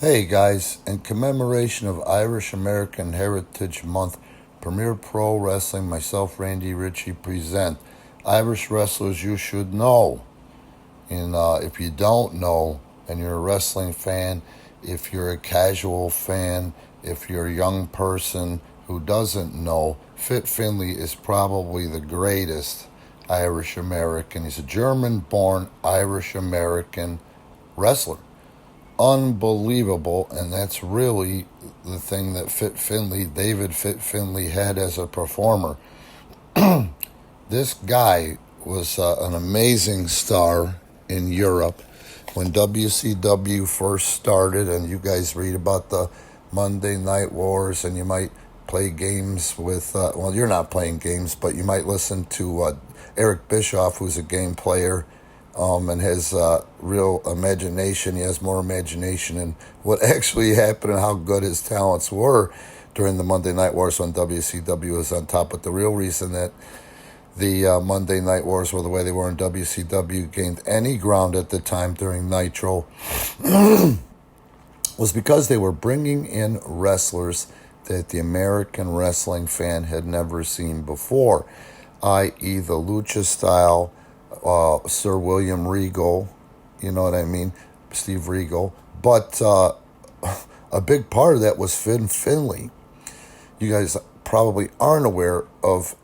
Hey guys, in commemoration of Irish American Heritage Month, Premier Pro Wrestling, myself, Randy Ritchie, present Irish wrestlers you should know. And if you don't know, and you're a wrestling fan, if you're a casual fan, if you're a young person who doesn't know, Fit Finlay is probably the greatest Irish American. He's a German born Irish American wrestler, unbelievable, and that's really the thing that David Fit Finlay, had as a performer. This guy was an amazing star in Europe when WCW first started, and you guys read about the Monday Night Wars, and you might play games with, well, you're not playing games, but you might listen to Eric Bischoff, who's a game player, and has real imagination. He has more imagination in what actually happened and how good his talents were during the Monday Night Wars when WCW was on top. But the real reason that the Monday Night Wars were the way they were in WCW gained any ground at the time during Nitro was because they were bringing in wrestlers that the American wrestling fan had never seen before, i.e. the lucha style, Sir William Regal, you know what I mean, Steve Regal. But a big part of that was Finlay. You guys probably aren't aware of,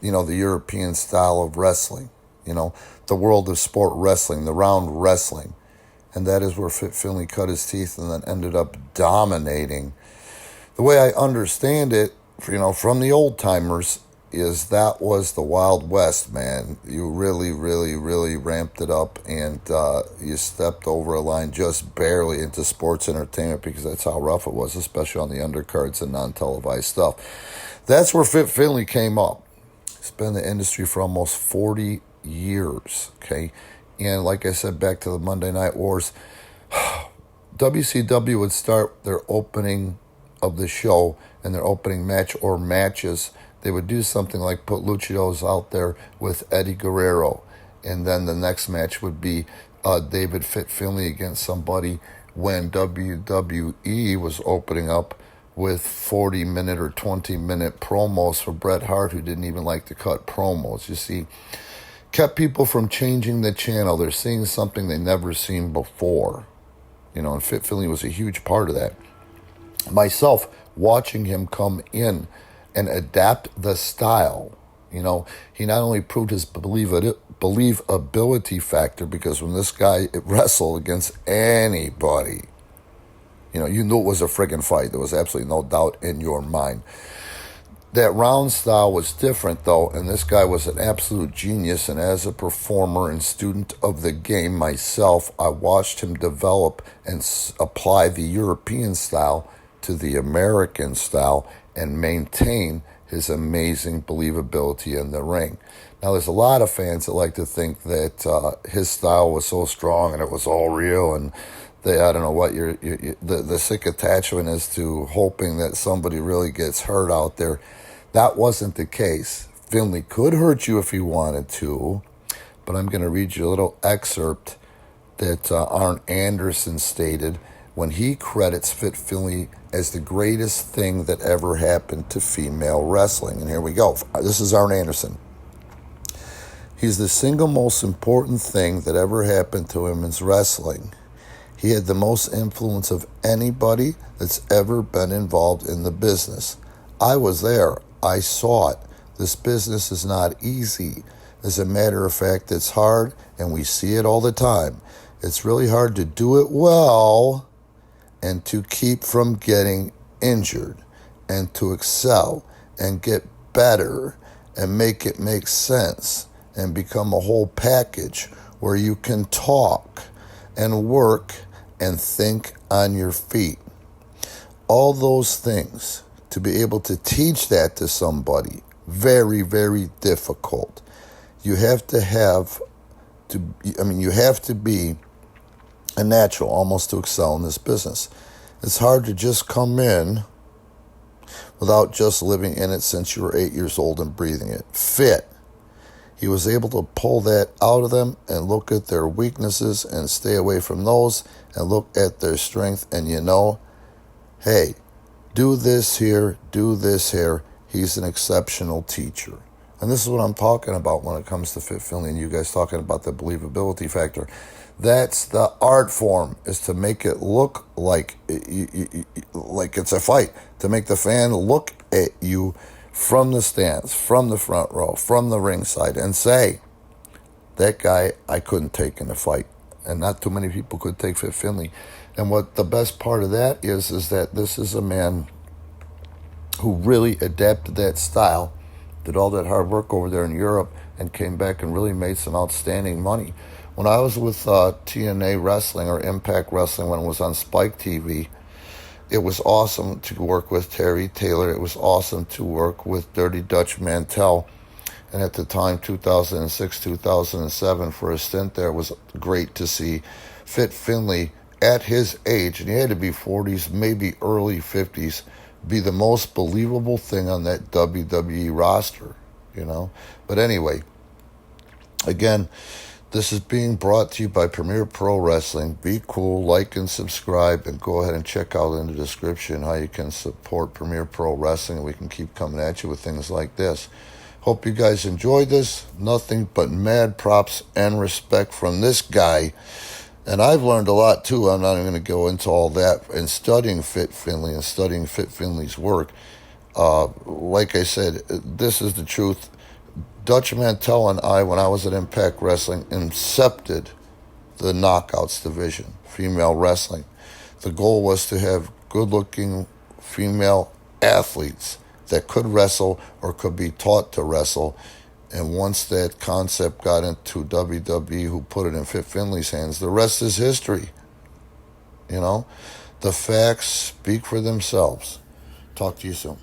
the European style of wrestling, the world of sport wrestling, the round wrestling. And that is where Fit Finlay cut his teeth and then ended up dominating. The way I understand it, from the old timers, is that was the Wild West, man. You really, really, really ramped it up, and you stepped over a line just barely into sports entertainment because that's how rough it was, especially on the undercards and non-televised stuff. That's where Fit Finlay came up. He's been in the industry for almost 40 years, okay? And like I said, back to the Monday Night Wars, WCW would start their opening of the show and their opening match or matches. They would do something like put luchadors out there with Eddie Guerrero, and then the next match would be David Fit Finlay against somebody, when WWE was opening up with 40-minute or 20-minute promos for Bret Hart, who didn't even like to cut promos. You see, kept people from changing the channel. They're seeing something they never seen before. And Fit Finlay was a huge part of that. Myself, watching him come in and adapt the style, he not only proved his believability factor, because when this guy wrestled against anybody, you knew it was a friggin' fight. There was absolutely no doubt in your mind. That round style was different, though, and this guy was an absolute genius. And as a performer and student of the game myself, I watched him develop and apply the European style to the American style and maintain his amazing believability in the ring. Now, there's a lot of fans that like to think that his style was so strong and it was all real, and I don't know what the sick attachment is to hoping that somebody really gets hurt out there. That wasn't the case. Finlay could hurt you if he wanted to, but I'm going to read you a little excerpt that Arn Anderson stated when he credits Fit Finlay as the greatest thing that ever happened to female wrestling. And here we go. This is Arn Anderson. He's the single most important thing that ever happened to women's wrestling. He had the most influence of anybody that's ever been involved in the business. I was there. I saw it. This business is not easy. As a matter of fact, it's hard, and we see it all the time. It's really hard to do it well and to keep from getting injured and to excel and get better and make it make sense and become a whole package where you can talk and work and think on your feet. All those things, to be able to teach that to somebody, very, very difficult. You have to be a natural almost to excel in this business. It's hard to just come in without just living in it since you were 8 years old and breathing it. Fit. He was able to pull that out of them and look at their weaknesses and stay away from those and look at their strength, and hey, do this here, do this here. He's an exceptional teacher. And this is what I'm talking about when it comes to Fit Finlay and you guys talking about the believability factor. That's the art form, is to make it look like it's a fight, to make the fan look at you from the stands, from the front row, from the ringside, and say, that guy I couldn't take in a fight. And not too many people could take Fit Finlay. And what the best part of that is that this is a man who really adapted that style, did all that hard work over there in Europe, and came back and really made some outstanding money. When I was with TNA Wrestling, or Impact Wrestling, when it was on Spike TV, it was awesome to work with Terry Taylor. It was awesome to work with Dirty Dutch Mantell. And at the time, 2006, 2007, for a stint there, it was great to see Fit Finlay at his age, and he had to be 40s, maybe early 50s, be the most believable thing on that WWE roster, But anyway, again, this is being brought to you by Premier Pro Wrestling. Be cool, like and subscribe, and go ahead and check out in the description how you can support Premier Pro Wrestling, and we can keep coming at you with things like this. Hope you guys enjoyed this. Nothing but mad props and respect from this guy. And I've learned a lot too. I'm not even going to go into all that. And studying Fit Finlay and studying Fit Finlay's work, like I said, this is the truth. Dutch Mantell and I, when I was at Impact Wrestling, incepted the Knockouts division, female wrestling. The goal was to have good-looking female athletes that could wrestle or could be taught to wrestle. And once that concept got into WWE, who put it in Fit Finlay's hands, the rest is history. The facts speak for themselves. Talk to you soon.